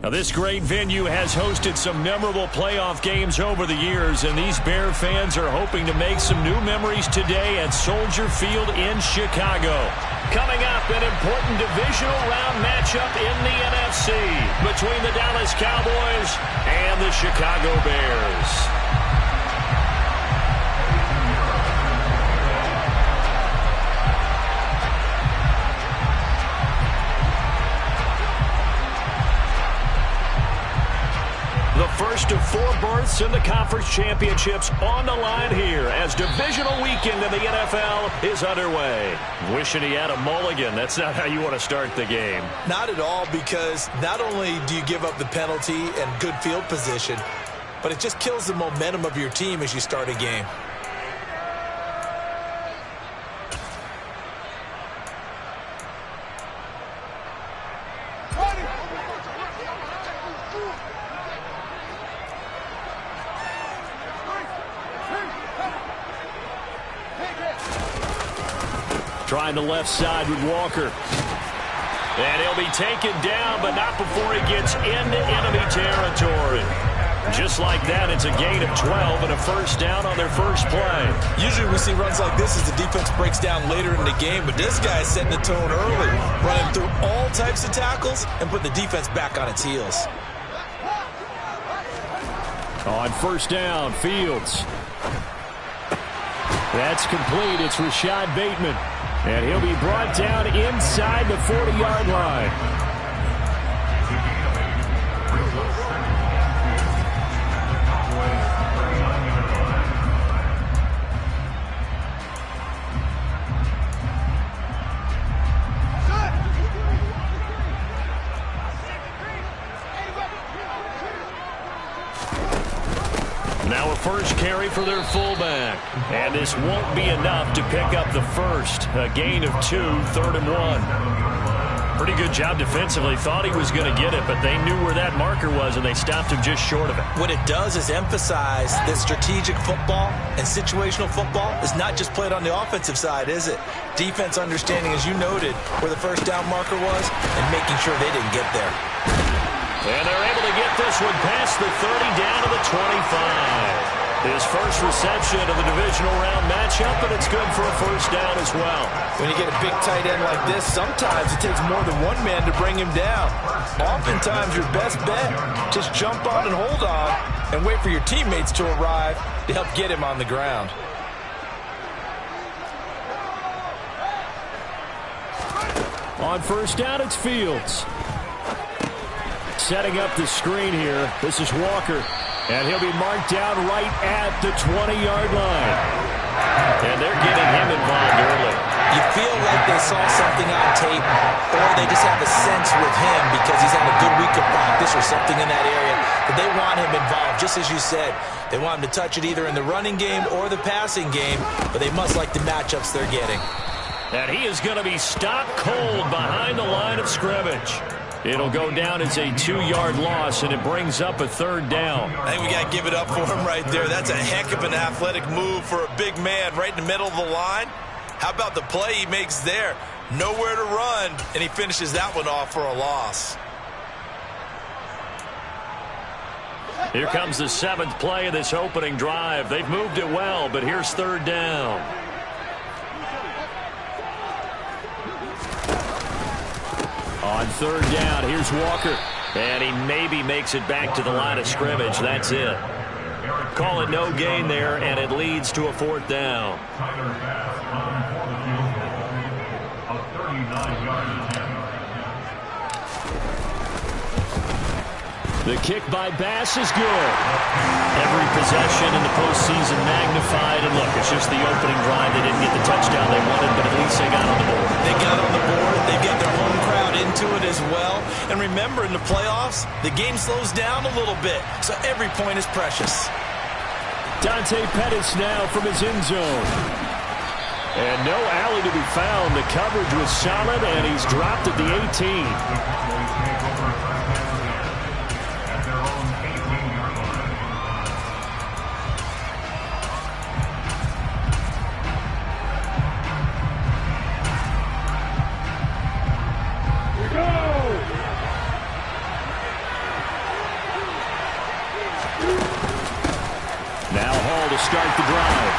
Now, this great venue has hosted some memorable playoff games over the years, and these Bear fans are hoping to make some new memories today at Soldier Field in Chicago. Coming up, an important divisional round matchup in the NFC between the Dallas Cowboys and the Chicago Bears. The first of 4 berths in the conference championships on the line here as divisional weekend in the NFL is underway. Wishing he had a mulligan. That's not how you want to start the game. Not at all, because not only do you give up the penalty and good field position, but it just kills the momentum of your team as you start a game. Trying the left side with Walker. And he'll be taken down, but not before he gets into enemy territory. Just like that, it's a gain of 12 and a first down on their first play. Usually we see runs like this as the defense breaks down later in the game, but this guy's setting the tone early, running through all types of tackles and putting the defense back on its heels. On first down, Fields. That's complete. It's Rashad Bateman. And he'll be brought down inside the 40-yard line. Now a first carry for their fullback. And this won't be enough to pick up the first. A gain of 2, 3rd and 1. Pretty good job defensively. Thought he was going to get it, but they knew where that marker was, and they stopped him just short of it. What it does is emphasize that strategic football and situational football is not just played on the offensive side, is it? Defense understanding, as you noted, where the first down marker was and making sure they didn't get there. And they're able to get this one past the 30 down to the 25. His first reception of the divisional round matchup, and it's good for a first down as well. When you get a big tight end like this, sometimes it takes more than one man to bring him down. Oftentimes your best bet, just jump on and hold on and wait for your teammates to arrive to help get him on the ground. On first down, it's Fields. Setting up the screen here. This is Walker. And he'll be marked down right at the 20-yard line. And they're getting him involved early. You feel like they saw something on tape, or they just have a sense with him because he's had a good week of practice or something in that area, but they want him involved, just as you said. They want him to touch it either in the running game or the passing game, but they must like the matchups they're getting. And he is going to be stopped cold behind the line of scrimmage. It'll go down as a 2-yard loss, and it brings up a 3rd down. I think we got to give it up for him right there. That's a heck of an athletic move for a big man right in the middle of the line. How about the play he makes there? Nowhere to run, and he finishes that one off for a loss. Here comes the 7th play of this opening drive. They've moved it well, but here's 3rd down. On 3rd down, here's Walker. And he maybe makes it back to the line of scrimmage. That's it. Call it no gain there, and it leads to a 4th down. The kick by Bass is good. Every possession in the postseason magnified. And look, it's just the opening drive. They didn't get the touchdown they wanted, but at least they got on the board. They got on the board. They've got their home crowd into it as well. And remember, in the playoffs, the game slows down a little bit, so every point is precious. Dante Pettis now from his end zone. And no alley to be found. The coverage was solid, and he's dropped at the 18. to start the drive.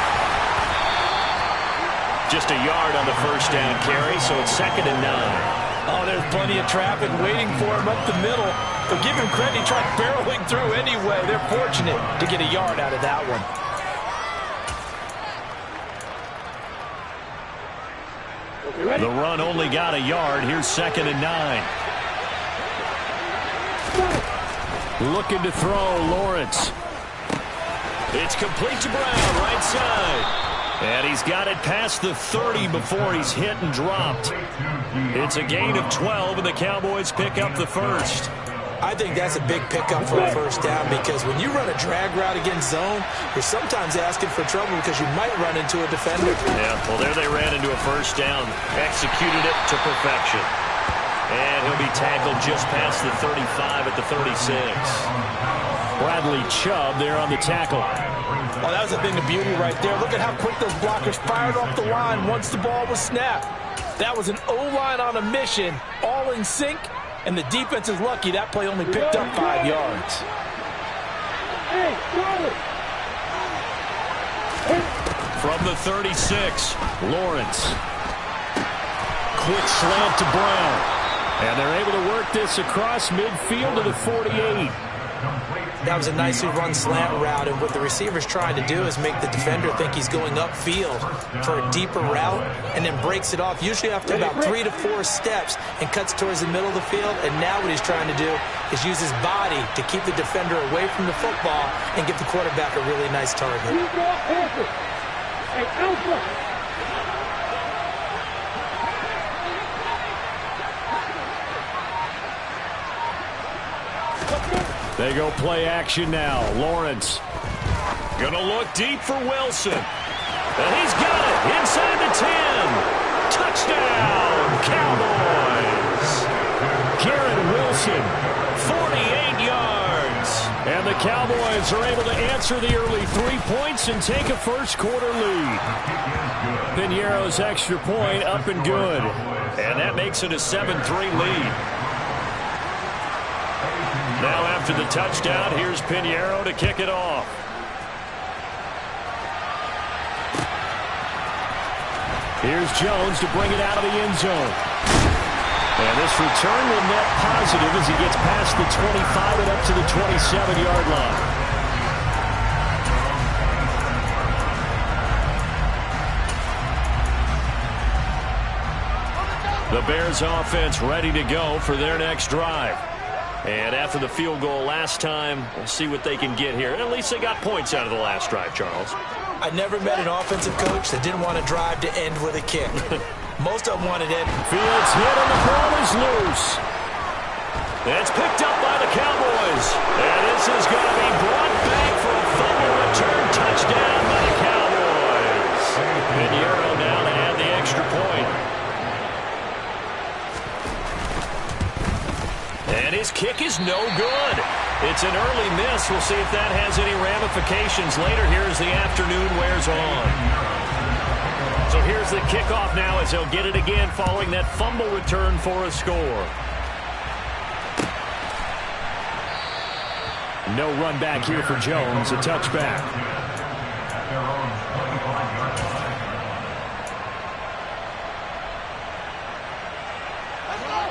Just a yard on the first down carry, so it's 2nd and 9. Oh, there's plenty of traffic waiting for him up the middle. But give him credit, he tried barreling through anyway. They're fortunate to get a yard out of that one. The run only got a yard. Here's 2nd and 9. Looking to throw, Lawrence. It's complete to Brown, right side. And he's got it past the 30 before he's hit and dropped. It's a gain of 12, and the Cowboys pick up the first. I think that's a big pickup for a first down because when you run a drag route against zone, you're sometimes asking for trouble because you might run into a defender. Yeah, well, there they ran into a first down. Executed it to perfection. And he'll be tackled just past the 35 at the 36. Bradley Chubb there on the tackle. Oh, that was a thing of beauty right there. Look at how quick those blockers fired off the line once the ball was snapped. That was an O-line on a mission, all in sync, and the defense is lucky that play only picked up 5 yards. From the 36, Lawrence. Quick slant to Brown. And they're able to work this across midfield to the 48. That was a nicely run slant route, and what the receiver's trying to do is make the defender think he's going upfield for a deeper route and then breaks it off, usually after about 3 to 4 steps, and cuts towards the middle of the field. And now what he's trying to do is use his body to keep the defender away from the football and give the quarterback a really nice target. They go play action now. Lawrence gonna look deep for Wilson. And he's got it inside the 10. Touchdown, Cowboys. Garrett Wilson, 48 yards. And the Cowboys are able to answer the early 3 points and take a first quarter lead. Piñeiro's extra point up and good. And that makes it a 7-3 lead. Now after the touchdown, here's Piñeiro to kick it off. Here's Jones to bring it out of the end zone. And this return will net positive as he gets past the 25 and up to the 27-yard line. The Bears offense ready to go for their next drive. And after the field goal last time, we'll see what they can get here. At least they got points out of the last drive, Charles. I never met an offensive coach that didn't want to drive to end with a kick. Most of them wanted it. Fields hit and the ball is loose. It's picked up by the Cowboys. And this is going to be brought back for a fumble return touchdown by the Cowboys. Piñeiro now to add the extra point. And his kick is no good. It's an early miss. We'll see if that has any ramifications later here as the afternoon wears on. So here's the kickoff now as they'll get it again following that fumble return for a score. No run back here for Jones. A touchback.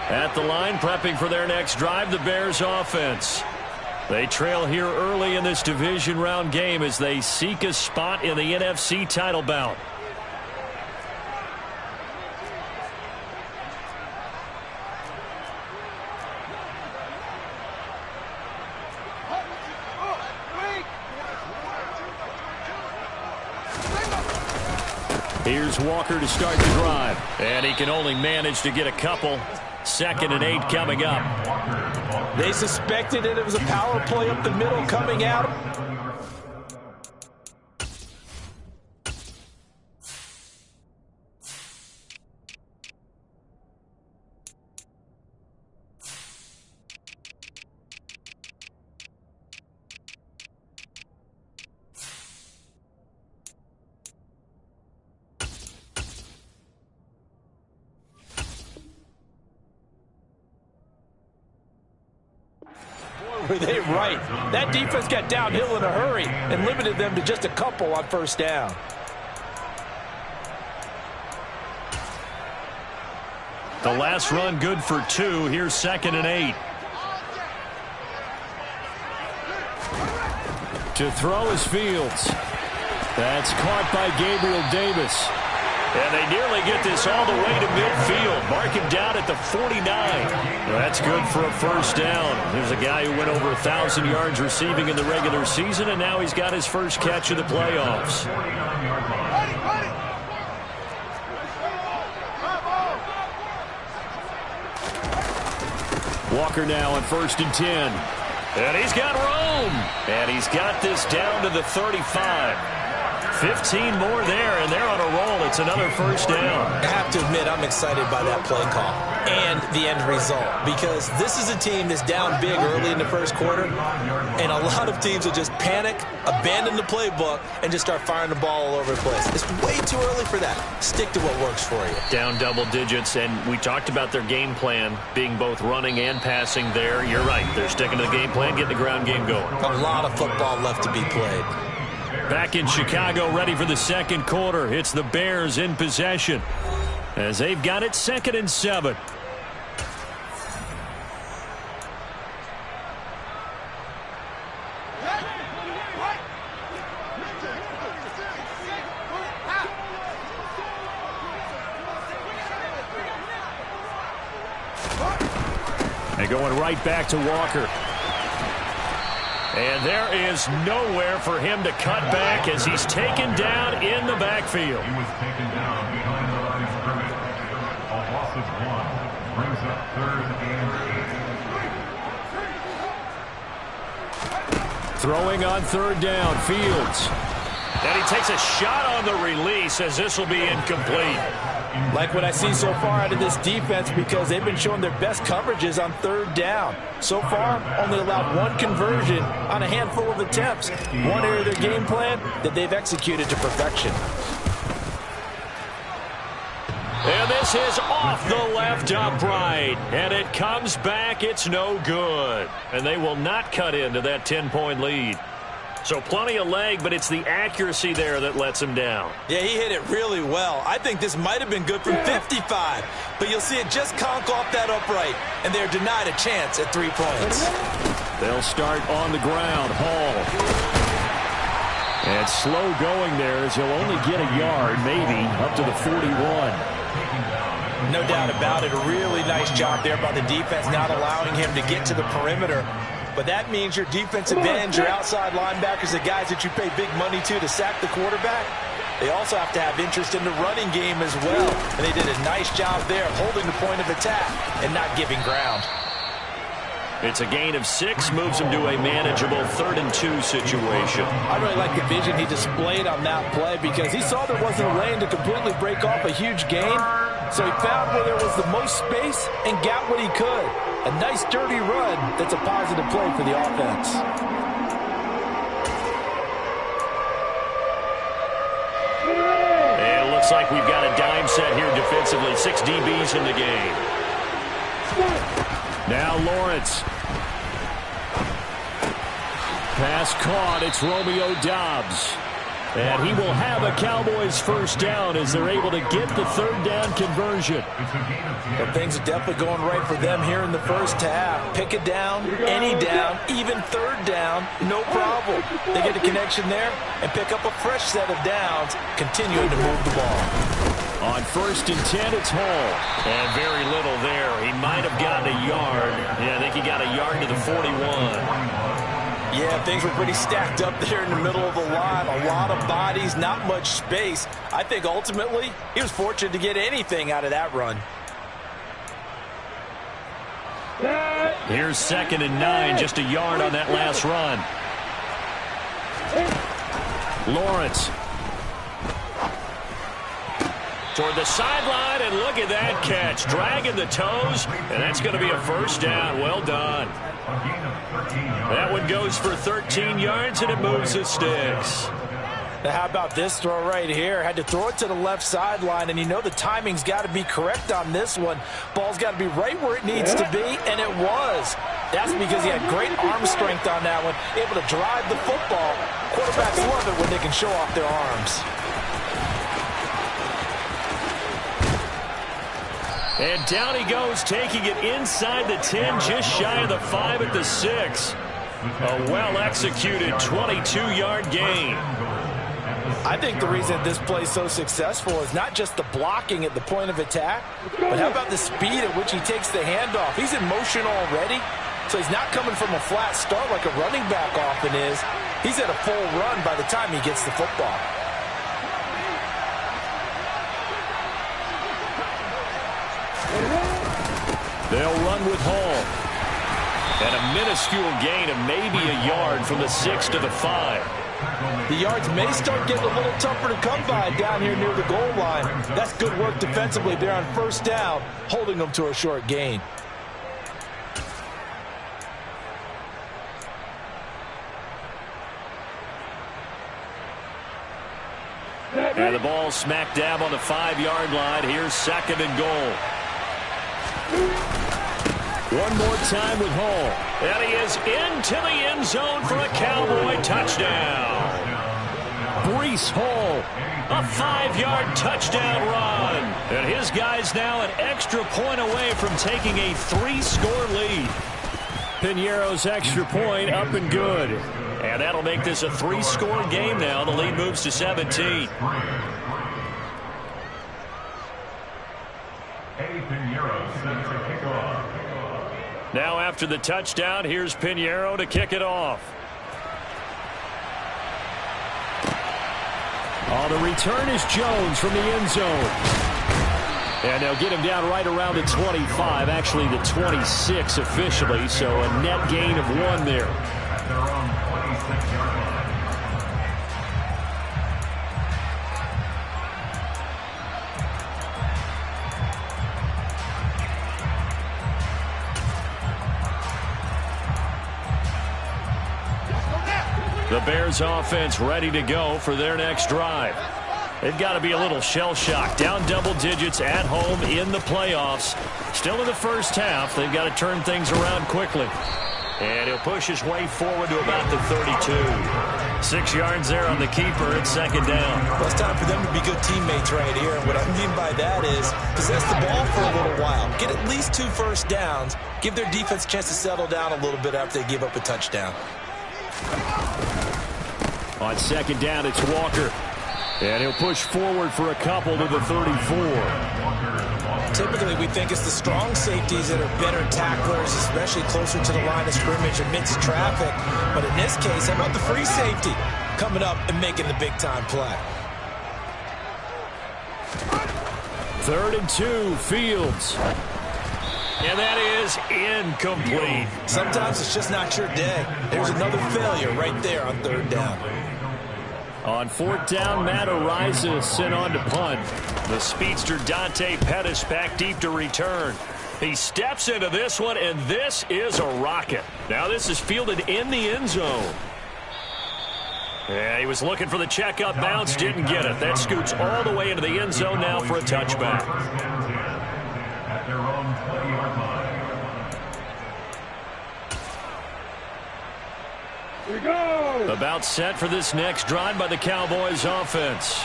At the line, prepping for their next drive, the Bears offense. They trail here early in this division round game as they seek a spot in the NFC title bout. Here's Walker to start the drive. And he can only manage to get a couple. 2nd and 8 coming up. They suspected that it was a power play up the middle coming out. were they right. That defense got downhill in a hurry and limited them to just a couple on first down. The last run good for 2. Here's 2nd and 8. To throw is Fields. That's caught by Gabriel Davis. And they nearly get this all the way to midfield. Mark him down at the 49. That's good for a first down. There's a guy who went over 1,000 yards receiving in the regular season, and now he's got his first catch of the playoffs. Walker now on 1st and 10. And he's got room. And he's got this down to the 35. 15 more there, and they're on a roll. It's another first down. I have to admit, I'm excited by that play call and the end result, because this is a team that's down big early in the first quarter, and a lot of teams will just panic, abandon the playbook, and just start firing the ball all over the place. It's way too early for that. Stick to what works for you. Down double digits, and we talked about their game plan being both running and passing there. You're right. They're sticking to the game plan, getting the ground game going. A lot of football left to be played. Back in Chicago, ready for the second quarter. It's the Bears in possession as they've got it 2nd and 7. And going right back to Walker. And there is nowhere for him to cut back as he's taken down in the backfield. He was taken down behind the line of scrimmage. A loss of 1 brings up 3rd and 8. Throwing on 3rd down, Fields. And he takes a shot on the release as this will be incomplete. Like what I see so far out of this defense, because they've been showing their best coverages on 3rd down. So far, only allowed 1 conversion on a handful of attempts. One area of their game plan that they've executed to perfection. And this is off the left upright. And it comes back. It's no good. And they will not cut into that 10-point lead. So plenty of leg, but it's the accuracy there that lets him down. Yeah, he hit it really well. I think this might have been good from 55, but you'll see it just conk off that upright, and they're denied a chance at 3 points. They'll start on the ground. Hall. And slow going there as he'll only get a yard, maybe, up to the 41. No doubt about it. A really nice job there by the defense, not allowing him to get to the perimeter. But that means your defensive ends, your outside linebackers, the guys that you pay big money to sack the quarterback, they also have to have interest in the running game as well. And they did a nice job there holding the point of attack and not giving ground. It's a gain of 6, moves him to a manageable 3rd and 2 situation. I really like the vision he displayed on that play, because he saw there wasn't a lane to completely break off a huge gain. So he found where there was the most space and got what he could. A nice dirty run that's a positive play for the offense. And it looks like we've got a dime set here defensively. 6 DBs in the game. Now Lawrence. Pass caught. It's Romeo Doubs. And he will have a Cowboys first down as they're able to get the 3rd down conversion. But things are definitely going right for them here in the first half. Pick it down, any down, even 3rd down, no problem. They get a connection there and pick up a fresh set of downs, continuing to move the ball. On 1st and 10, it's Hall. And very little there. He might have gotten a yard. Yeah, I think he got a yard to the 41. Yeah, things were pretty stacked up there in the middle of the line. A lot of bodies, not much space. I think ultimately he was fortunate to get anything out of that run. Here's 2nd and 9, just a yard on that last run. Lawrence. Toward the sideline, and look at that catch. Dragging the toes, and that's going to be a first down. Well done. That one goes for 13 yards, and it moves the sticks. Now, how about this throw right here? Had to throw it to the left sideline, and you know the timing's got to be correct on this one. Ball's got to be right where it needs to be, and it was. That's because he had great arm strength on that one, able to drive the football. Quarterbacks love it when they can show off their arms. And down he goes, taking it inside the 10, just shy of the 5 at the 6. A well-executed 22-yard gain. I think the reason this play is so successful is not just the blocking at the point of attack, but how about the speed at which he takes the handoff? He's in motion already, so he's not coming from a flat start like a running back often is. He's at a full run by the time he gets the football. They'll run with Hall. And a minuscule gain of maybe a yard from the 6 to the 5. The yards may start getting a little tougher to come by down here near the goal line. That's good work defensively there on first down, holding them to a short gain. And the ball smack dab on the 5-yard line. Here's 2nd and goal. One more time with Hall. And he is into the end zone for a Cowboy touchdown. Breece Hall, a 5-yard touchdown run. And his guys now an extra point away from taking a 3-score lead. Piñeiro's extra point up and good. And that'll make this a 3-score game now. The lead moves to 17. Now after the touchdown, here's Piñeiro to kick it off. Oh, the return is Jones from the end zone. And they'll get him down right around the 25, actually the 26 officially, so a net gain of 1 there. The Bears offense ready to go for their next drive. They've got to be a little shell-shocked. Down double digits at home in the playoffs. Still in the first half. They've got to turn things around quickly. And he'll push his way forward to about the 32. 6 yards there on the keeper. It's 2nd down. Well, it's time for them to be good teammates right here. And what I mean by that is possess the ball for a little while. Get at least 2 first downs. Give their defense a chance to settle down a little bit after they give up a touchdown. On 2nd down, it's Walker. And he'll push forward for a couple to the 34. Typically, we think it's the strong safeties that are better tacklers, especially closer to the line of scrimmage amidst traffic. But in this case, how about the free safety coming up and making the big-time play? 3rd and 2, Fields. And that is incomplete. Sometimes it's just not your day. There's another failure right there on 3rd down. On 4th down, Matt Araiza sent on to punt. The speedster Dante Pettis back deep to return. He steps into this one, and this is a rocket. Now this is fielded in the end zone. Yeah, he was looking for the checkup bounce, didn't get it. That scoots all the way into the end zone now for a touchback. At their own 20-yard line. Here we go! About set for this next drive by the Cowboys offense.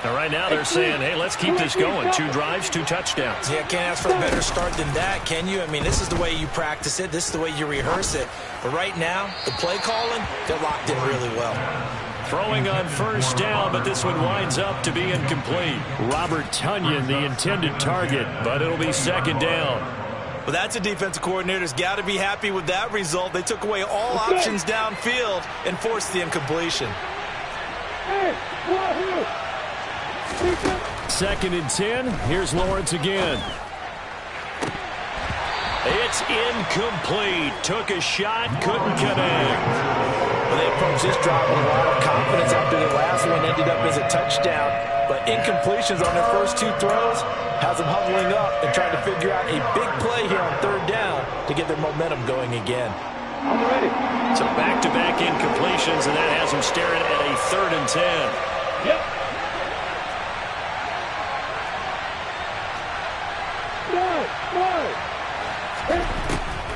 Now, right now they're saying, hey, let's keep this going. 2 drives, 2 touchdowns. Yeah, can't ask for a better start than that, can you? I mean, this is the way you practice it. This is the way you rehearse it. But right now, the play calling, they're locked in really well. Throwing on 1st down, but this one winds up to be incomplete. Robert Tonyan, the intended target, but it'll be 2nd down. Well, that's a defensive coordinator's got to be happy with that result. They took away all options downfield and forced the incompletion. 2nd and 10. Here's Lawrence again. It's incomplete. Took a shot, couldn't connect. Well, they approached this drive with a lot of confidence after the last one ended up as a touchdown. But incompletions on their first 2 throws has them huddling up and trying to figure out a big play here on 3rd down to get their momentum going again. So back-to-back incompletions, and that has him staring at a 3rd and 10. Yep.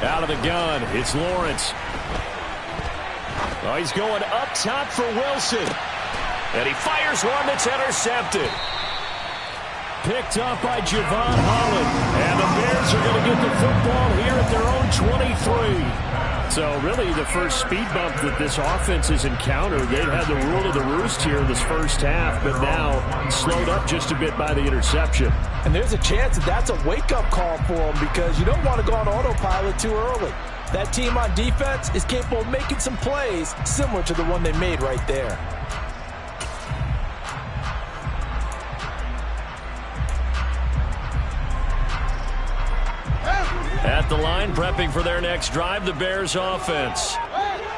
Out of the gun, it's Lawrence. Oh, he's going up top for Wilson. And he fires one that's intercepted. Picked up by Javon Holland. And the Bears are going to get the football here at their own 23. So really the first speed bump that this offense has encountered. They've had the rule of the roost here in this first half, but now slowed up just a bit by the interception. And there's a chance that that's a wake-up call for them because you don't want to go on autopilot too early. That team on defense is capable of making some plays similar to the one they made right there. At the line, prepping for their next drive, the Bears offense.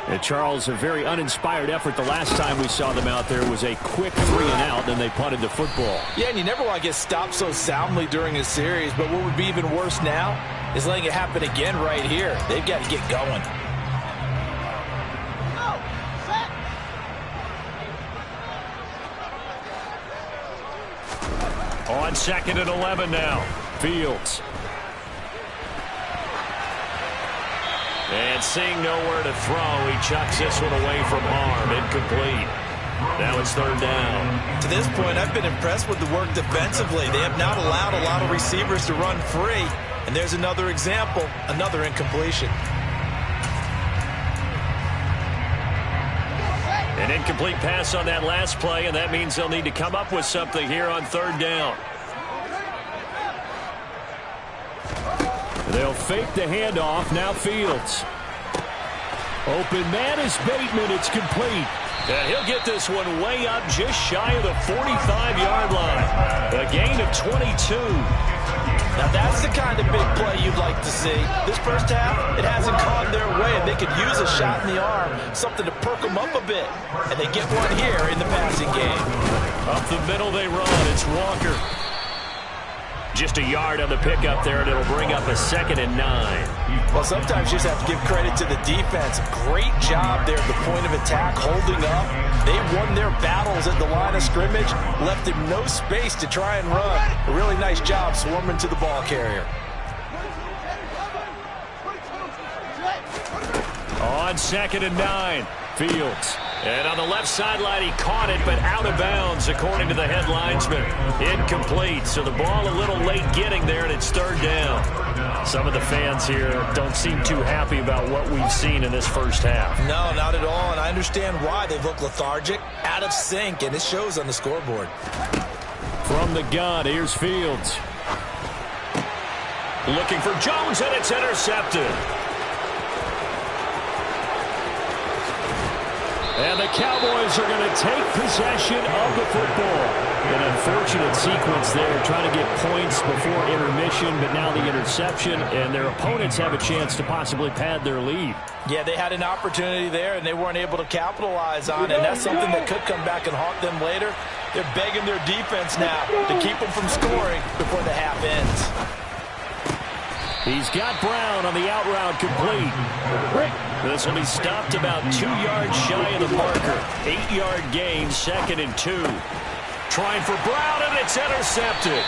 And Charles, a very uninspired effort. The last time we saw them out there was a quick 3 and out, then they punted the football. Yeah, and you never want to get stopped so soundly during a series, but what would be even worse now is letting it happen again right here. They've got to get going. On 2nd and 11 now, Fields. And seeing nowhere to throw, he chucks this one away from harm. Incomplete. Now it's 3rd down. To this point, I've been impressed with the work defensively. They have not allowed a lot of receivers to run free. And there's another example, another incompletion. An incomplete pass on that last play, and that means they'll need to come up with something here on 3rd down. They'll fake the handoff. Now Fields. Open man is Bateman. It's complete. And he'll get this one way up just shy of the 45-yard line. A gain of 22. Now that's the kind of big play you'd like to see. This first half, it hasn't gone their way, and they could use a shot in the arm, something to perk them up a bit. And they get one here in the passing game. Up the middle they run. It's Walker. Just a yard on the pickup there, and it'll bring up a 2nd and 9. Well, sometimes you just have to give credit to the defense. Great job there at the point of attack, holding up. They won their battles at the line of scrimmage, left him no space to try and run. A really nice job swarming to the ball carrier. On 2nd and 9, Fields. And on the left sideline, he caught it, but out of bounds, according to the head linesman. Incomplete, so the ball a little late getting there, and it's 3rd down. Some of the fans here don't seem too happy about what we've seen in this first half. No, not at all, and I understand why. They've looked lethargic, out of sync, and it shows on the scoreboard. From the gun, here's Fields. Looking for Jones, and it's intercepted. And the Cowboys are going to take possession of the football. An unfortunate sequence there, trying to get points before intermission, but now the interception, and their opponents have a chance to possibly pad their lead. Yeah, they had an opportunity there, and they weren't able to capitalize on it, and that's something that could come back and haunt them later. They're begging their defense now to keep them from scoring before the half ends. He's got Brown on the out route complete. This will be stopped about 2 yards shy of the marker. 8-yard gain, 2nd and 2. Trying for Brown, and it's intercepted.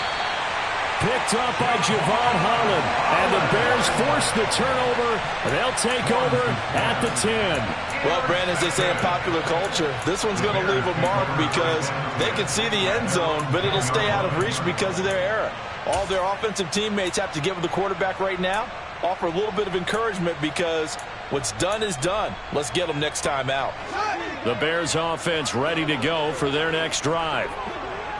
Picked up by Javon Holland. And the Bears force the turnover. They'll take over at the 10. Well, Brandon, as they say in popular culture, this one's going to leave a mark because they can see the end zone, but it'll stay out of reach because of their error. All their offensive teammates have to give the quarterback right now, offer a little bit of encouragement because what's done is done. Let's get them next time out. The Bears offense ready to go for their next drive.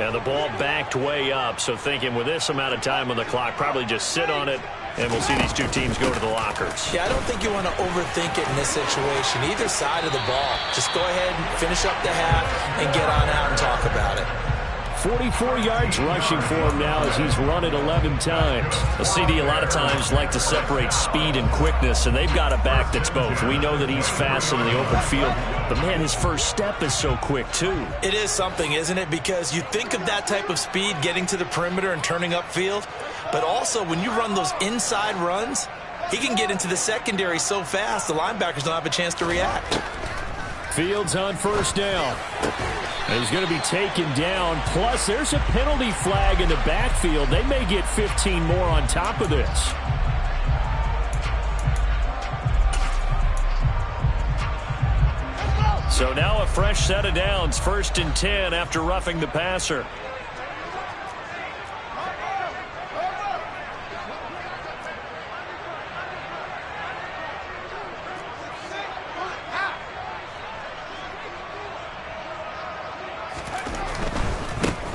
And the ball backed way up, so thinking with this amount of time on the clock, probably just sit on it, and we'll see these two teams go to the lockers. Yeah, I don't think you want to overthink it in this situation. Either side of the ball, just go ahead and finish up the half and get on out and talk about it. 44 yards rushing for him now as he's run it 11 times. A CD a lot of times like to separate speed and quickness, and they've got a back that's both. We know that he's fast in the open field, but, man, his first step is so quick, too. It is something, isn't it? Because you think of that type of speed getting to the perimeter and turning upfield, but also when you run those inside runs, He can get into the secondary so fast, the linebackers don't have a chance to react. Fields on first down. He's going to be taken down. Plus, there's a penalty flag in the backfield. They may get 15 more on top of this. So now a fresh set of downs. 1st and 10 after roughing the passer.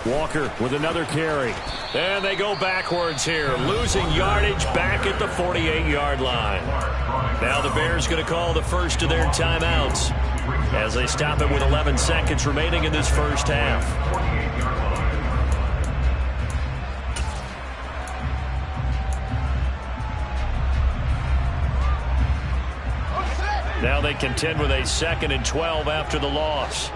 Walker with another carry. And they go backwards here, losing yardage back at the 48-yard line. Now the Bears going to call the first of their timeouts as they stop it with 11 seconds remaining in this first half. Now they contend with a 2nd and 12 after the loss.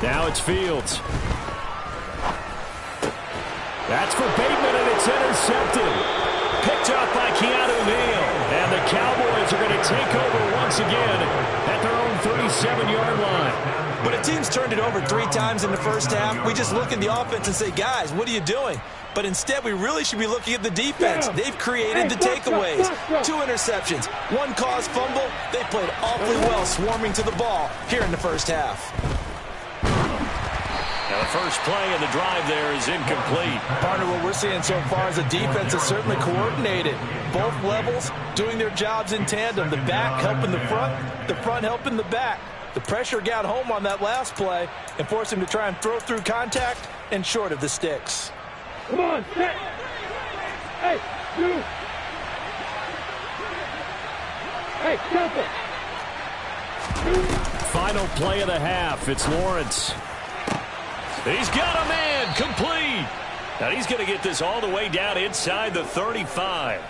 Now it's Fields. That's for Bateman, and it's intercepted. Picked up by Keanu Neal. And the Cowboys are going to take over once again at their own 37-yard line. But a team's turned it over 3 times in the first half. We just look at the offense and say, guys, what are you doing? But instead, we really should be looking at the defense. They've created the takeaways. 2 interceptions, 1 caused fumble. They played awfully well swarming to the ball here in the first half. Now the first play of the drive there is incomplete. Partner, what we're seeing so far is the defense is certainly coordinated. Both levels doing their jobs in tandem. The back helping the front helping the back. The pressure got home on that last play and forced him to try and throw through contact and short of the sticks. Come on, set. Hey, you. Hey, jump it. Final play of the half. It's Lawrence. He's got a man complete. Now he's going to get this all the way down inside the 35.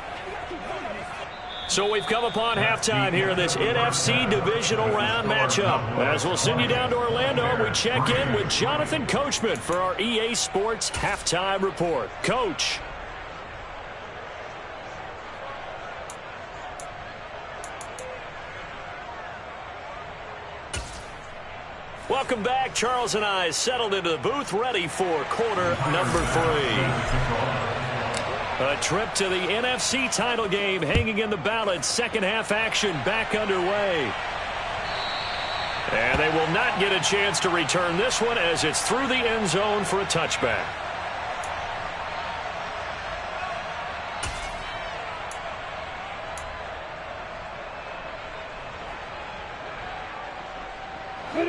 So we've come upon halftime here in this NFC divisional round matchup. As we'll send you down to Orlando, we check in with Jonathan Coachman for our EA Sports halftime report. Coach. Welcome back. Charles and I settled into the booth, ready for quarter number 3. A trip to the NFC title game hanging in the balance. Second half action back underway. And they will not get a chance to return this one as it's through the end zone for a touchback.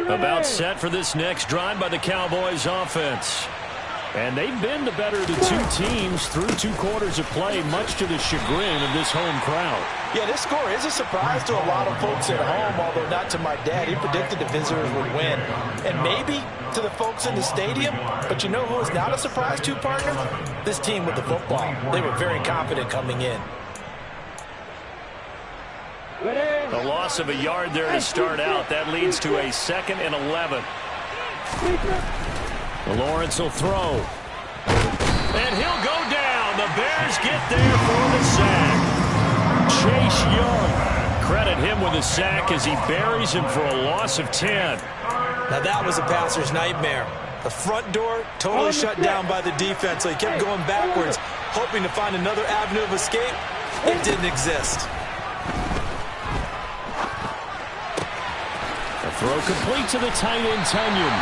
About set for this next drive by the Cowboys offense. And they've been the better of the 2 teams through 2 quarters of play, much to the chagrin of this home crowd. Yeah, this score is a surprise to a lot of folks at home, although not to my dad. He predicted the visitors would win. And maybe to the folks in the stadium, but you know who is not a surprise to, partner? This team with the football. They were very confident coming in. A loss of a yard there to start out. That leads to a 2nd and 11. Lawrence will throw. And he'll go down. The Bears get there for the sack. Chase Young. Credit him with a sack as he buries him for a loss of 10. Now that was a passer's nightmare. The front door totally shut down by the defense, so he kept going backwards, hoping to find another avenue of escape. It didn't exist. Throw complete to the tight end, Tunyon.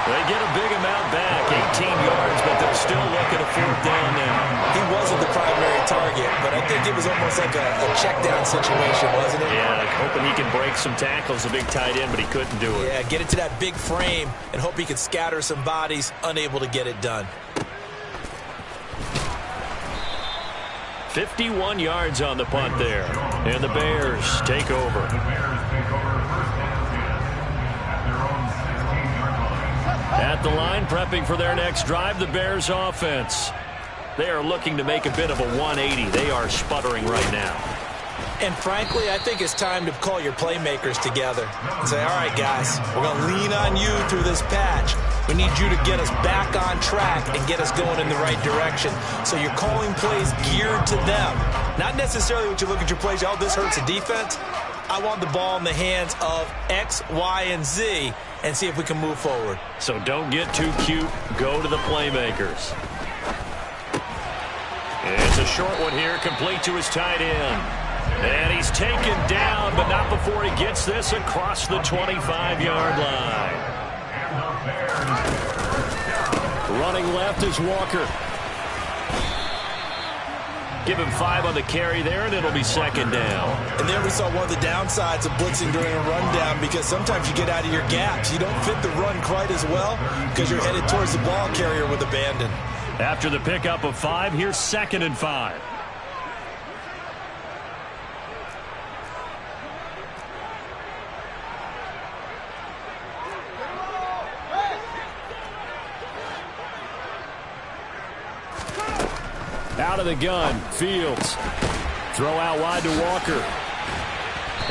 They get a big amount back, 18 yards, but they'll still look at a 4th down now. He wasn't the primary target, but I think it was almost like a check down situation, wasn't it? Yeah, like hoping he can break some tackles, a big tight end, but he couldn't do it. Yeah, get it to that big frame and hope he could scatter some bodies, unable to get it done. 51 yards on the punt there. And the Bears take over. At the line, prepping for their next drive, the Bears offense. They are looking to make a bit of a 180. They are sputtering right now. And frankly, I think it's time to call your playmakers together and say, all right, guys, we're going to lean on you through this patch. We need you to get us back on track and get us going in the right direction. So you're calling plays geared to them. Not necessarily what you look at your plays, oh, this hurts the defense. I want the ball in the hands of X, Y, and Z and see if we can move forward. So don't get too cute. Go to the playmakers. It's a short one here, complete to his tight end. And he's taken down, but not before he gets this across the 25-yard line. Running left is Walker. Give him 5 on the carry there, and it'll be second down. And there we saw one of the downsides of blitzing during a rundown, because sometimes you get out of your gaps. You don't fit the run quite as well because you're headed towards the ball carrier with abandon. After the pickup of 5, here's 2nd and 5. Out of the gun, Fields. Throw out wide to Walker.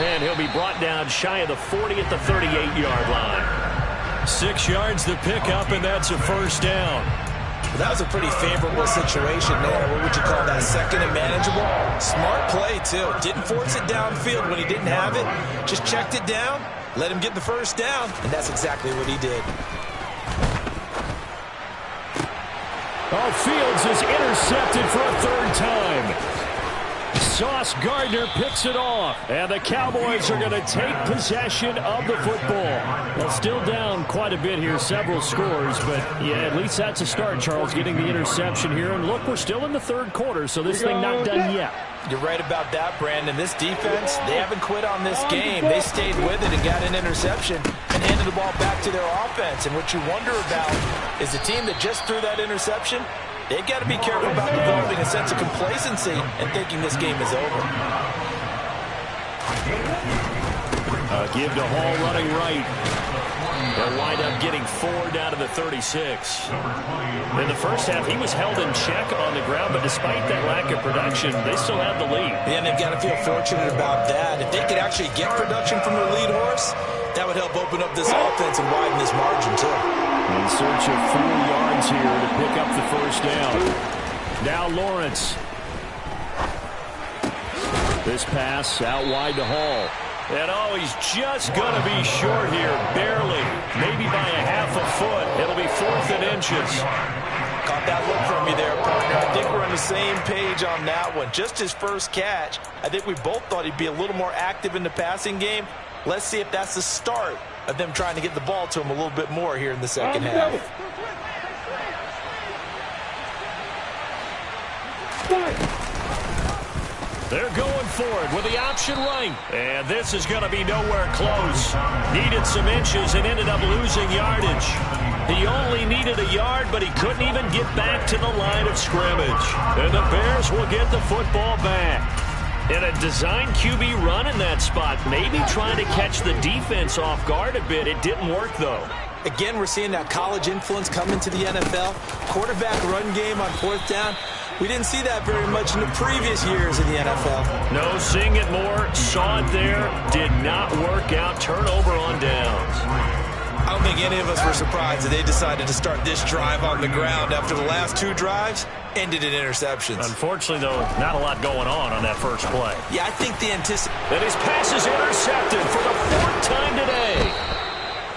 And he'll be brought down shy of the 40 at the 38-yard line. 6 yards the pickup, and that's a first down. Well, that was a pretty favorable situation there. What would you call that, second and manageable? Smart play, too. Didn't force it downfield when he didn't have it. Just checked it down, let him get the first down, and that's exactly what he did. Oh, Fields is intercepted for a 3rd time. Sauce Gardner picks it off, and the Cowboys are going to take possession of the football. Well, still down quite a bit here, several scores, but yeah, at least that's a start, Charles, getting the interception here. And look, we're still in the 3rd quarter, so this thing not done yet. You're right about that, Brandon. This defense, they haven't quit on this game. They stayed with it and got an interception and handed the ball back to their offense. And what you wonder about is the team that just threw that interception, they've got to be careful about developing a sense of complacency and thinking this game is over. Give to Hall running right. They'll wind up getting 4 down to the 36. In the first half, he was held in check on the ground, but despite that lack of production, they still have the lead. Yeah, and they've got to feel fortunate about that. If they could actually get production from their lead horse, that would help open up this offense and widen this margin, too. In search of 4 yards here to pick up the first down. Now Lawrence. This pass out wide to Hall. And oh, he's just going to be short here, barely. Maybe by a half a foot. It'll be 4th and inches. Caught that look from you there, partner. I think we're on the same page on that one. Just his first catch. I think we both thought he'd be a little more active in the passing game. Let's see if that's the start of them trying to get the ball to him a little bit more here in the second half. They're going for it with the option right. And this is going to be nowhere close. Needed some inches and ended up losing yardage. He only needed a yard, but he couldn't even get back to the line of scrimmage. And the Bears will get the football back. And a design QB run in that spot, maybe trying to catch the defense off guard a bit. It didn't work, though. Again, we're seeing that college influence come into the NFL. Quarterback run game on 4th down. We didn't see that very much in the previous years in the NFL. No, seeing it more, saw it there, did not work out. Turnover on downs. I don't think any of us were surprised that they decided to start this drive on the ground after the last 2 drives ended in interceptions. Unfortunately, though, not a lot going on that first play. Yeah, I think the anticipation. And his pass is intercepted for the 4th time today.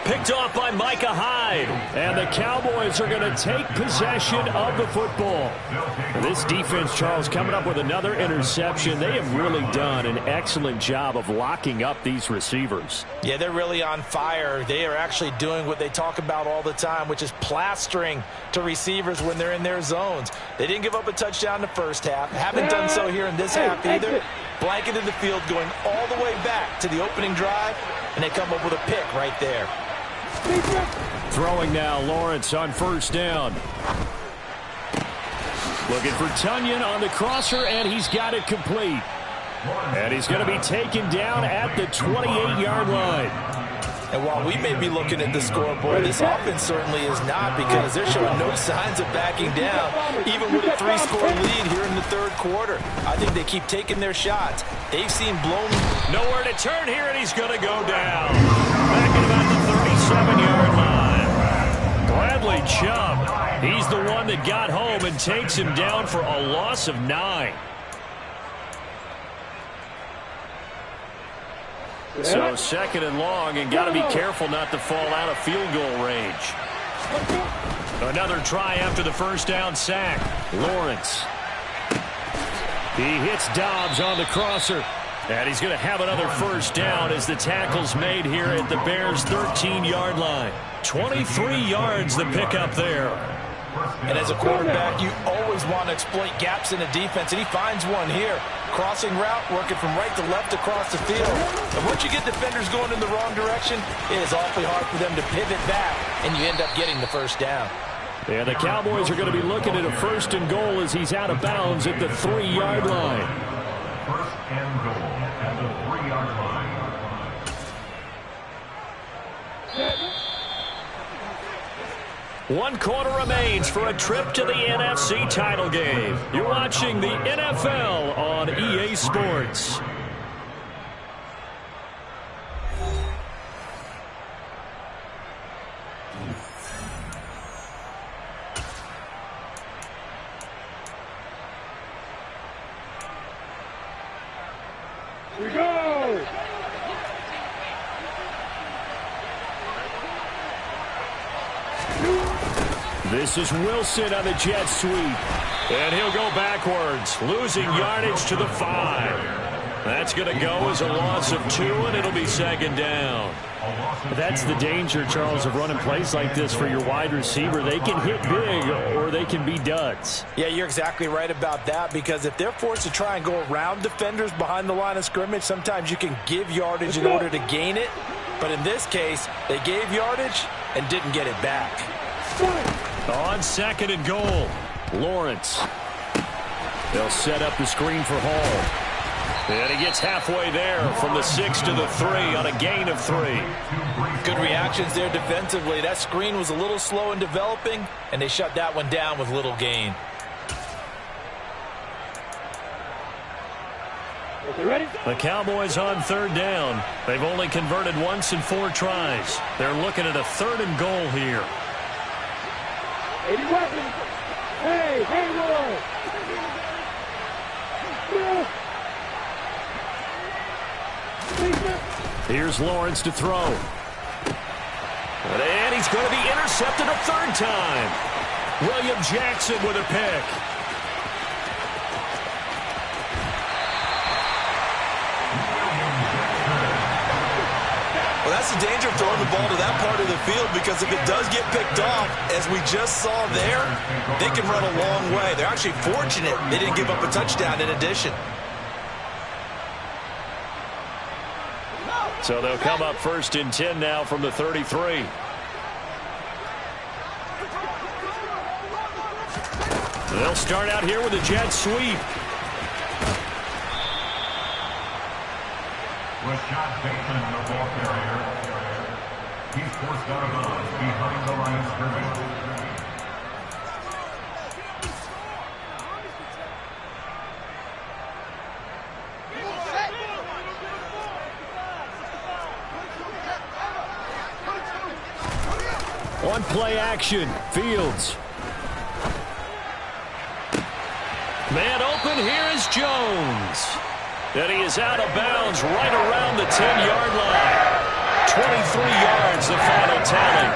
Picked off by Micah Hyde. And the Cowboys are going to take possession of the football. This defense, Charles, coming up with another interception. They have really done an excellent job of locking up these receivers. Yeah, they're really on fire. They are actually doing what they talk about all the time, which is plastering to receivers when they're in their zones. They didn't give up a touchdown in the first half. Haven't done so here in this half either. Blanketed the field going all the way back to the opening drive, and they come up with a pick right there. Throwing now, Lawrence on 1st down. Looking for Tunyon on the crosser, and he's got it complete. And he's going to be taken down at the 28-yard line. And while we may be looking at the scoreboard, this offense certainly is not, because they're showing no signs of backing down, even with a 3-score lead here in the third quarter. I think they keep taking their shots. They've seen blown. Nowhere to turn here, and he's going to go down. Back at about the 37-yard line. Bradley Chubb, he's the one that got home and takes him down for a loss of 9. So second and long, and got to be careful not to fall out of field goal range. Another try after the first down sack. Lawrence. He hits Dobbs on the crosser. And he's going to have another first down as the tackle's made here at the Bears' 13-yard line. 23 yards the pickup there. And as a quarterback, you always want to exploit gaps in the defense, and he finds one here. Crossing route, working from right to left across the field. And once you get defenders going in the wrong direction, it is awfully hard for them to pivot back, and you end up getting the first down. And the Cowboys are going to be looking at a first and goal as he's out of bounds at the 3-yard line. First and goal at the 3-yard line. One quarter remains for a trip to the NFC title game. You're watching the NFL on EA Sports. Here we go! This is Wilson on the jet sweep. And he'll go backwards, losing yardage to the 5. That's going to go as a loss of 2, and it'll be second down. That's the danger, Charles, of running plays like this for your wide receiver. They can hit big, or they can be duds. Yeah, you're exactly right about that, because if they're forced to try and go around defenders behind the line of scrimmage, sometimes you can give yardage in order to gain it. But in this case, they gave yardage and didn't get it back. On second and goal, Lawrence. They'll set up the screen for Hall. And he gets halfway there from the 6 to the 3 on a gain of 3. Good reactions there defensively. That screen was a little slow in developing, and they shut that one down with little gain. The Cowboys on third down. They've only converted once in 4 tries. They're looking at a third and goal here. 80 weapons. Hey, Hayward. Here's Lawrence to throw. And he's going to be intercepted a third time. William Jackson with a pick. Well, that's the danger of throwing the ball to that part of the field, because if it does get picked off, as we just saw there, they can run a long way. They're actually fortunate they didn't give up a touchdown in addition. So they'll come up first and 10 now from the 33. They'll start out here with a jet sweep. Rashad Bateman, the ball carrier. He's forced out of bounds behind the line of scrimmage. One play action. Fields. Man open. Here is Jones. And he is out of bounds right around the 10-yard line. 23 yards, the final tally.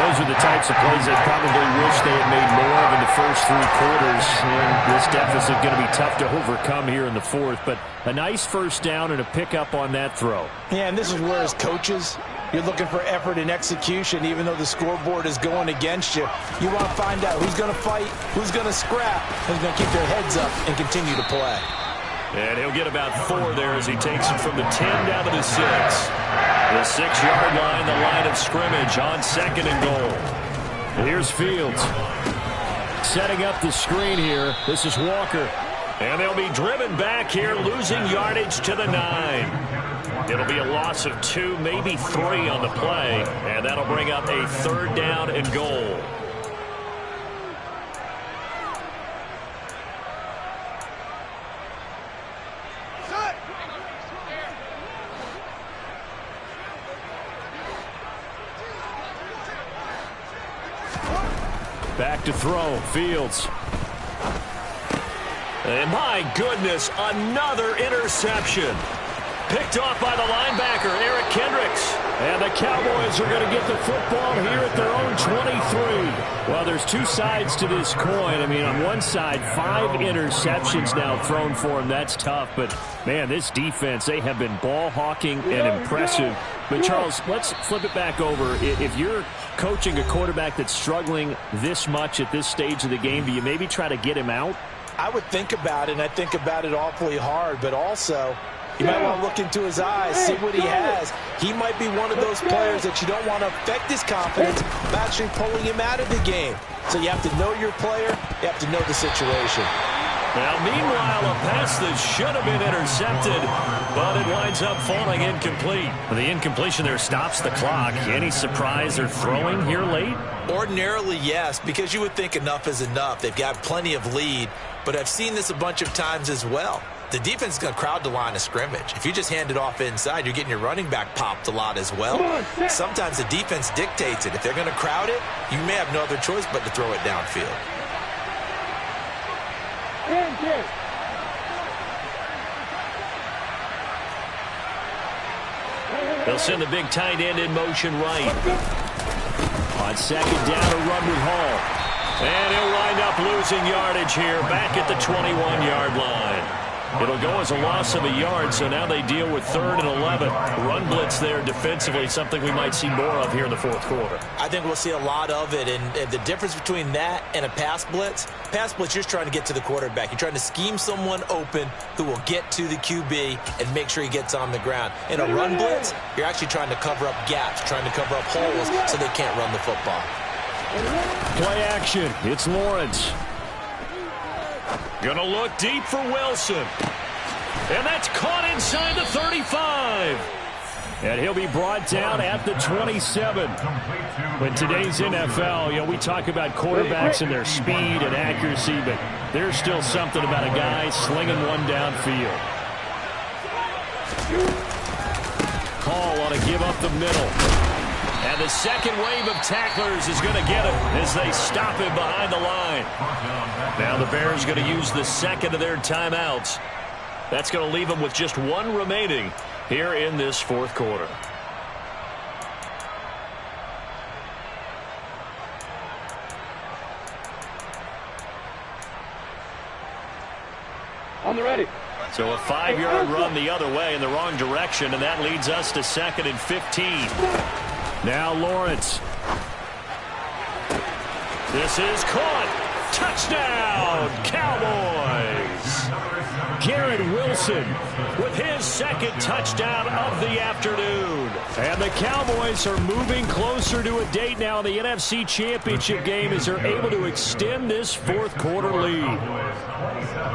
Those are the types of plays they probably wish they had made more of in the first 3 quarters. And this deficit going to be tough to overcome here in the 4th. But a nice first down and a pickup on that throw. Yeah, and this is where, as coaches, you're looking for effort and execution. Even though the scoreboard is going against you, you want to find out who's going to fight, who's going to scrap, who's going to keep their heads up and continue to play. And he'll get about 4 there as he takes it from the 10 down to the 6. The 6-yard line, the line of scrimmage on second and goal. Here's Fields. Setting up the screen here. This is Walker. And they'll be driven back here, losing yardage to the 9. It'll be a loss of 2, maybe 3 on the play, and that'll bring up a 3rd down and goal. Back to throw, Fields. And my goodness, another interception. Picked off by the linebacker, Eric Kendricks. And the Cowboys are going to get the football here at their own 23. Well, there's 2 sides to this coin. I mean, on one side, 5 interceptions now thrown for him. That's tough. But, man, this defense, they have been ball hawking and impressive. But, Charles, let's flip it back over. If you're coaching a quarterback that's struggling this much at this stage of the game, do you maybe try to get him out? I would think about it, and I think about it awfully hard. But also, you might want to look into his eyes, see what he has. He might be one of those players that you don't want to affect his confidence by actually pulling him out of the game. So you have to know your player. You have to know the situation. Now, meanwhile, a pass that should have been intercepted, but it winds up falling incomplete. The incompletion there stops the clock. Any surprise they're throwing here late? Ordinarily, yes, because you would think enough is enough. They've got plenty of lead, but I've seen this a bunch of times as well. The defense is going to crowd the line of scrimmage. If you just hand it off inside, you're getting your running back popped a lot as well. Sometimes the defense dictates it. If they're going to crowd it, you may have no other choice but to throw it downfield. They'll send the big tight end in motion right. On 2nd down, a run with Hall. And he'll wind up losing yardage here back at the 21-yard line. It'll go as a loss of a yard, so now they deal with 3rd and 11. Run blitz there defensively, something we might see more of here in the 4th quarter. I think we'll see a lot of it, and the difference between that and a pass blitz, you're just trying to get to the quarterback. You're trying to scheme someone open who will get to the QB and make sure he gets on the ground. In a run blitz, you're actually trying to cover up gaps, trying to cover up holes so they can't run the football. Play action. It's Lawrence. Gonna look deep for Wilson. And that's caught inside the 35. And he'll be brought down at the 27. In today's NFL, we talk about quarterbacks and their speed and accuracy, but there's still something about a guy slinging one downfield. Call on a give up the middle. And the second wave of tacklers is going to get him as they stop him behind the line. Now the Bears going to use the second of their timeouts. That's going to leave them with just 1 remaining here in this 4th quarter. On the ready. So a 5-yard run the other way in the wrong direction, and that leads us to 2nd and 15. Now Lawrence. This is caught. Touchdown, Cowboys. Garrett Wilson with his 2nd touchdown of the afternoon. And the Cowboys are moving closer to a date now in the NFC Championship game as they're able to extend this 4th quarter lead.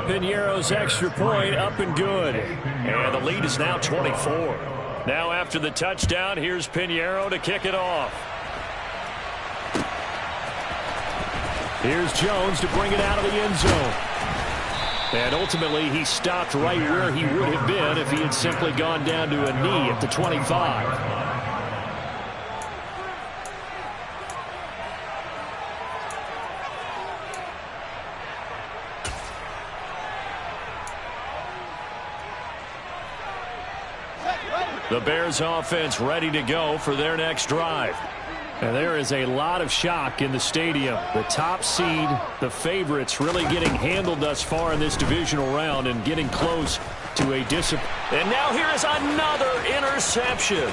Piñeiro's extra point up and good. And the lead is now 24. Now after the touchdown, here's Piñeiro to kick it off. Here's Jones to bring it out of the end zone. And ultimately, he stopped right where he would have been if he had simply gone down to a knee at the 25. The Bears offense ready to go for their next drive. And there is a lot of shock in the stadium. The top seed, the favorites, really getting handled thus far in this divisional round and getting close to a disappointment. And now here is another interception.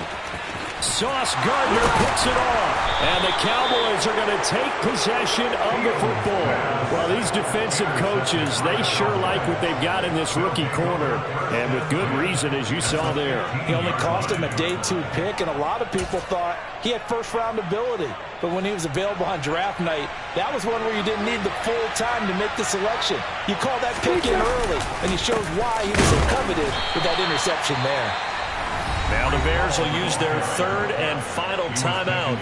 Sauce Gardner picks it off. And the Cowboys are going to take possession of the football. Well, these defensive coaches, they sure like what they've got in this rookie corner. And with good reason, as you saw there. He only cost him a day 2 pick, and a lot of people thought he had first-round ability. But when he was available on draft night, that was one where you didn't need the full time to make the selection. You call that pick in early, and he shows why he was so coveted with that interception there. Now the Bears will use their third and final timeout.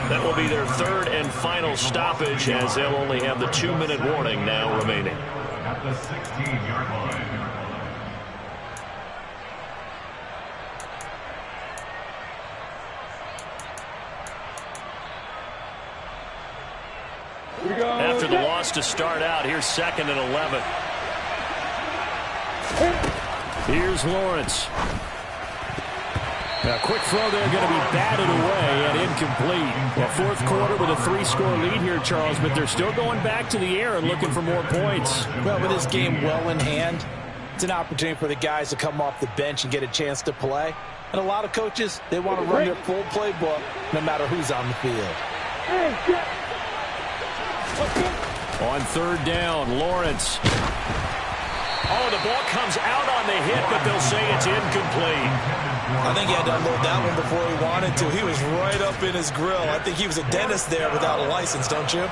That will be their third and final stoppage, as they'll only have the 2-minute warning now remaining. At the 16-yard line. After the loss to start out, here's 2nd and 11. Here's Lawrence. A quick throw there, going to be batted away and incomplete. Well, fourth quarter with a 3-score lead here, Charles, but they're still going back to the air and looking for more points. Well, with this game well in hand, it's an opportunity for the guys to come off the bench and get a chance to play. And a lot of coaches, they want to run their full playbook no matter who's on the field. On 3rd down, Lawrence. Oh, the ball comes out on the hit, but they'll say it's incomplete. I think he had to unload that one before he wanted to. He was right up in his grill. I think he was a dentist there without a license, don't you?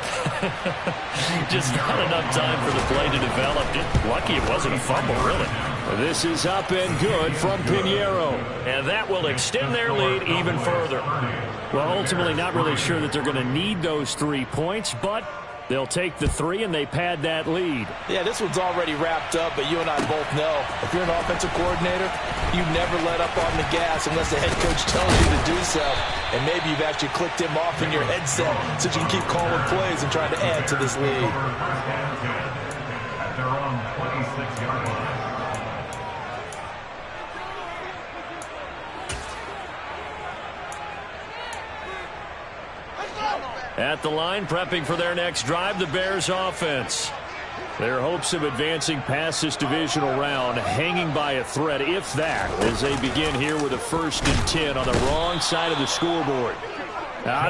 Just not enough time for the play to develop. Lucky it wasn't a fumble, really. This is up and good from Pinheiro. And that will extend their lead even further. Well, ultimately not really sure that they're going to need those 3 points, but they'll take the 3 and they pad that lead. Yeah, this one's already wrapped up, but you and I both know if you're an offensive coordinator, you never let up on the gas unless the head coach tells you to do so. And maybe you've actually clicked him off in your headset so you can keep calling plays and trying to add to this lead. At their own 26-yard line. At the line, prepping for their next drive, the Bears offense. Their hopes of advancing past this divisional round hanging by a thread, if that, as they begin here with a 1st and 10 on the wrong side of the scoreboard.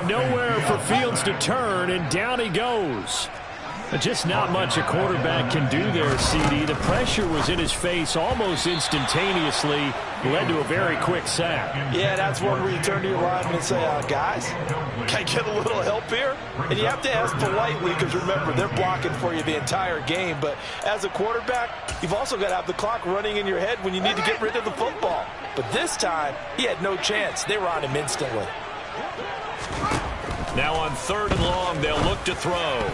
Nowhere for Fields to turn, and down he goes. Just not much a quarterback can do there, CD. The pressure was in his face almost instantaneously, led to a very quick sack. Yeah, that's one where you turn to your lineman and say, guys, can I get a little help here? And you have to ask politely because, remember, they're blocking for you the entire game. But as a quarterback, you've also got to have the clock running in your head when you need to get rid of the football. But this time, he had no chance. They were on him instantly. Now on 3rd and long, they'll look to throw.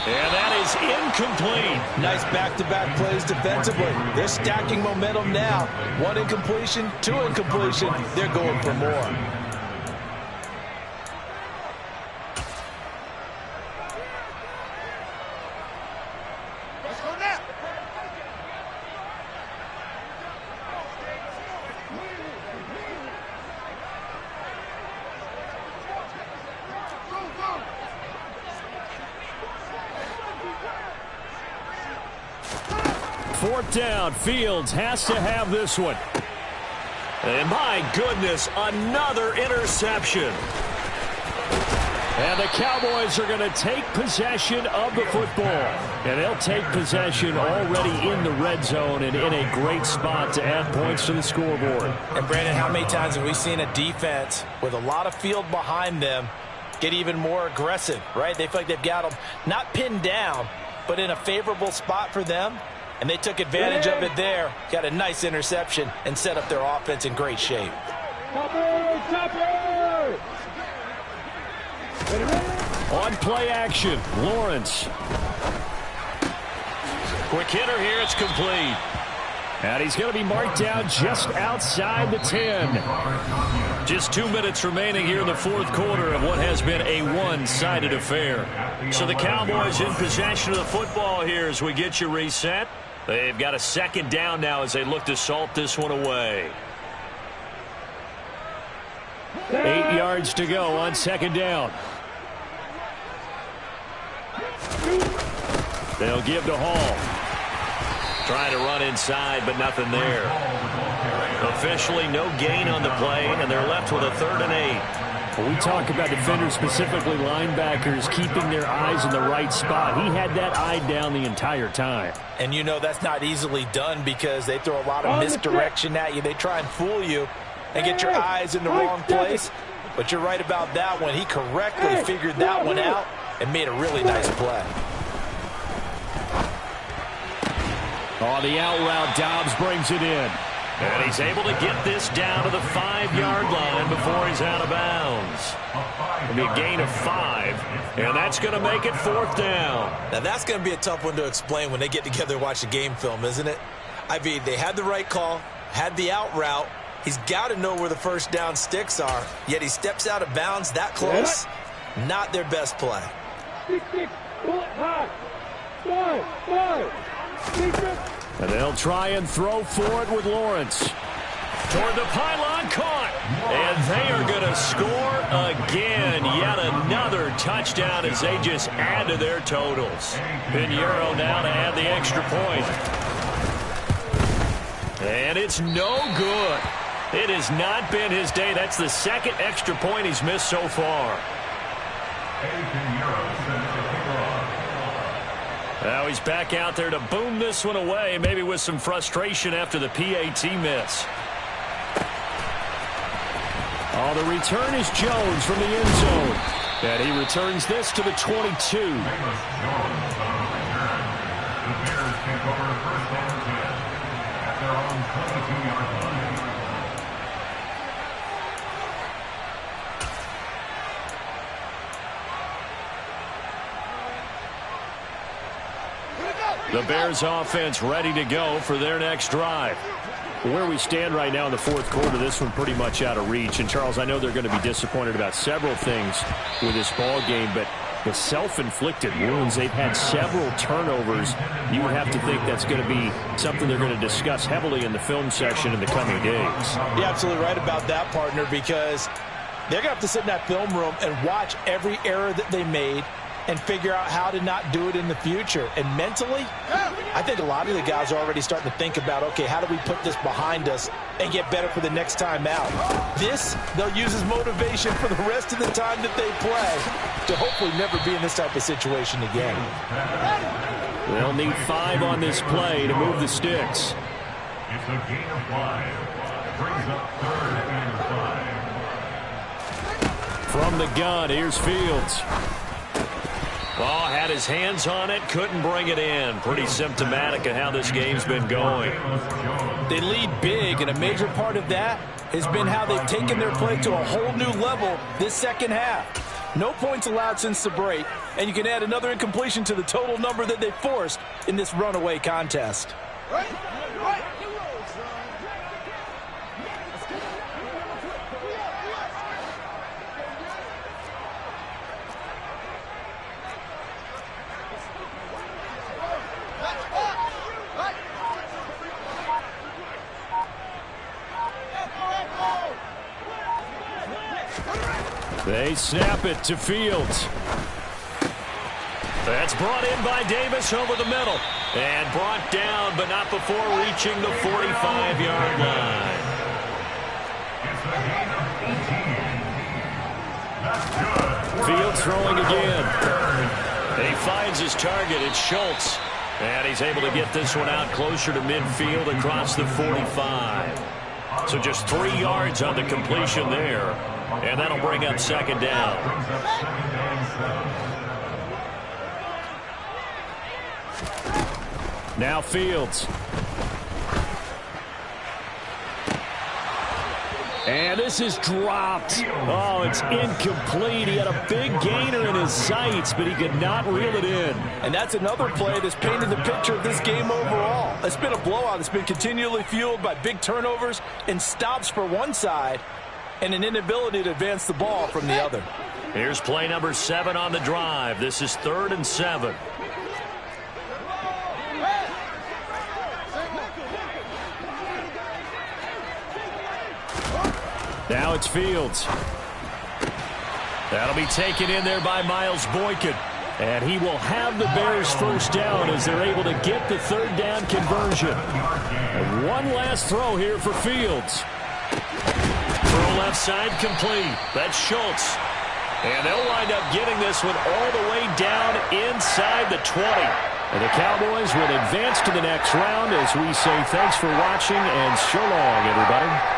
And that is incomplete. Nice back-to-back plays defensively. They're stacking momentum now. 1 incompletion, 2 incompletion. They're going for more. Let's go now. Fourth down, Fields has to have this one. And my goodness, another interception. And the Cowboys are going to take possession of the football. And they'll take possession already in the red zone and in a great spot to add points to the scoreboard. And, Brandon, how many times have we seen a defense with a lot of field behind them get even more aggressive, right? They feel like they've got them not pinned down, but in a favorable spot for them. And they took advantage of it there, got a nice interception, and set up their offense in great shape. On play action, Lawrence. Quick hitter here, it's complete. And he's going to be marked down just outside the 10. Just 2 minutes remaining here in the fourth quarter of what has been a one-sided affair. So the Cowboys in possession of the football here as we get you reset. They've got a 2nd down now as they look to salt this one away. 8 yards to go on 2nd down. They'll give to Hall. Trying to run inside, but nothing there. Officially no gain on the play, and they're left with a 3rd and 8. We talk about defenders, specifically linebackers, keeping their eyes in the right spot. He had that eye down the entire time. And you know that's not easily done because they throw a lot of misdirection at you. They try and fool you and get your eyes in the wrong place. But you're right about that one. He correctly figured that one out and made a really nice play. On the out route, Dobbs brings it in. And he's able to get this down to the 5-yard line before he's out of bounds. It'll be a gain of 5, and that's going to make it 4th down. Now, that's going to be a tough one to explain when they get together and watch the game film, isn't it? I mean, they had the right call, had the out route. He's got to know where the first down sticks are, yet he steps out of bounds that close. Not their best play. And they'll try and throw for it with Lawrence. Toward the pylon, caught. And they are going to score again. Yet another touchdown as they just add to their totals. Pinheiro now to add the extra point. And it's no good. It has not been his day. That's the second extra point he's missed so far. Now he's back out there to boom this one away, maybe with some frustration after the PAT miss. Oh, the return is Jones from the end zone. And he returns this to the 22. The Bears offense ready to go for their next drive. Where we stand right now in the 4th quarter, this one pretty much out of reach. And, Charles, I know they're going to be disappointed about several things with this ball game, but the self-inflicted wounds, they've had several turnovers. You would have to think that's going to be something they're going to discuss heavily in the film section in the coming days. You're absolutely right about that, partner, because they're going to have to sit in that film room and watch every error that they made and figure out how to not do it in the future. And mentally, I think a lot of the guys are already starting to think about, okay, how do we put this behind us and get better for the next time out? This, they'll use as motivation for the rest of the time that they play to hopefully never be in this type of situation again. They'll need 5 on this play to move the sticks. It's a gain of 5. Brings up 3rd and 5. From the gun, here's Fields. Oh, had his hands on it, couldn't bring it in. Pretty symptomatic of how this game's been going. They lead big, and a major part of that has been how they've taken their play to a whole new level this second half. No points allowed since the break, and you can add another incompletion to the total number that they forced in this runaway contest. They snap it to Fields. That's brought in by Davis over the middle. And brought down, but not before reaching the 45-yard line. Fields throwing again. He finds his target. It's Schultz. And he's able to get this one out closer to midfield across the 45. So just 3 yards on the completion there. And that'll bring up 2nd down. Now Fields. And this is dropped. Oh, it's incomplete. He had a big gainer in his sights, but he could not reel it in. And that's another play that's painted the picture of this game overall. It's been a blowout. It's been continually fueled by big turnovers and stops for one side and an inability to advance the ball from the other. Here's play number 7 on the drive. This is 3rd and 7. Now it's Fields. That'll be taken in there by Miles Boykin. And he will have the Bears first down as they're able to get the 3rd down conversion. And one last throw here for Fields. Throw left side complete. That's Schultz. And they'll wind up getting this one all the way down inside the 20. And the Cowboys will advance to the next round as we say thanks for watching and so long, everybody.